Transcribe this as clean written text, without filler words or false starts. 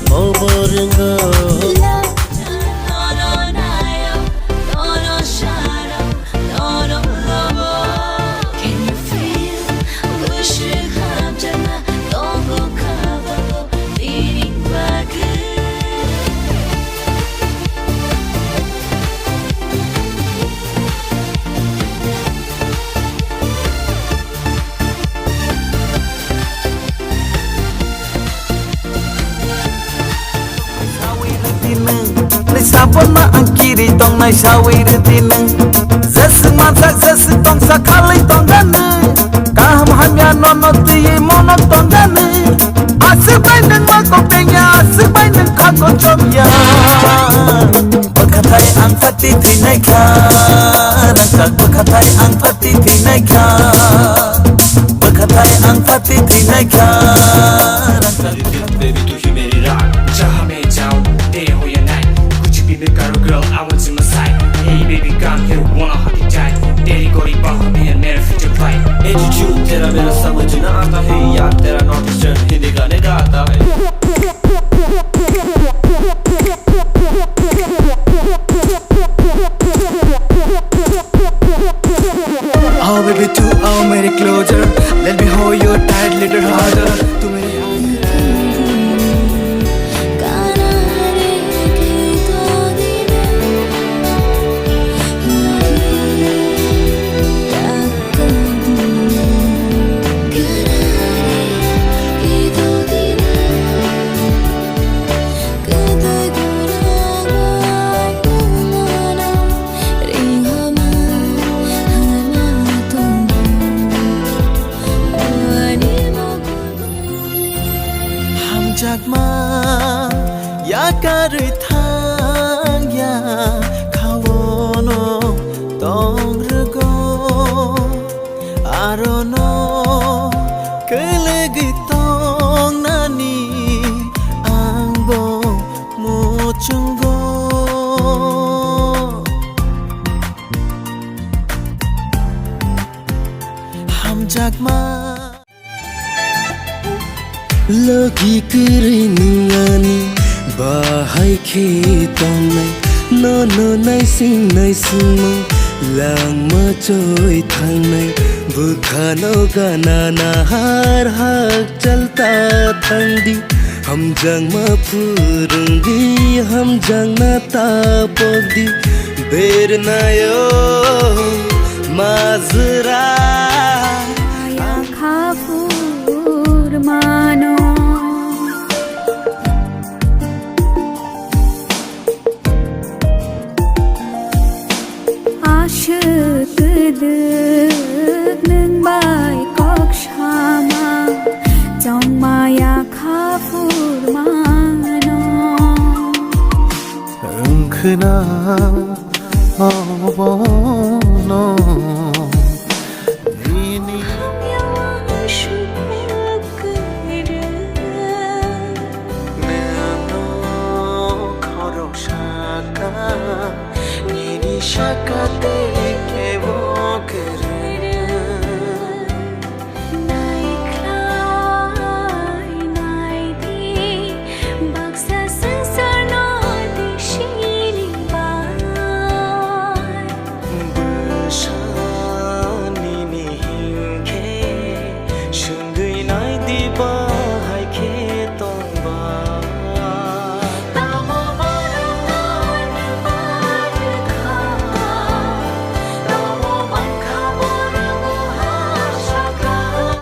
খবর গো Sabona ang kiri tong nai sawir tinang zes masak zes tong sakalai tong gana kaham hamya nono ti mono tong gana asbai nang mako penya asbai nang khako chomya bakhatai ang pati thinai kha nang bakhatai ang pati thinai kha bakhatai ang pati thinai kha baby tu hi meri raat jahan mein jaऊं day ho ya night be karo girl I want you my side hey baby come here wanna hug you tight तेरी गोरी बाहों में है मेरा future flight attitude तेरा मेरा समझ ना आता है यार तेरा नॉर्थ ईस्टर्न हिंदी गाने गाता है आओ baby तू आओ मेरे closer let me hold you tight little harder तू मेरे Jakma ya kari thang ya kawono tong rugo arono kelegi tong nani angbo mochungo ham jakma Lagi kiri ningani bahai khitong nai no no nai sing lang ma choi thang nai bukhano gana na har hak chalta thang di हम जंग ma phurungi हम जंग na tapok di ber na yo mazra mano aşık nâng bay kok shama trong maya khafur mano khna abono Shakate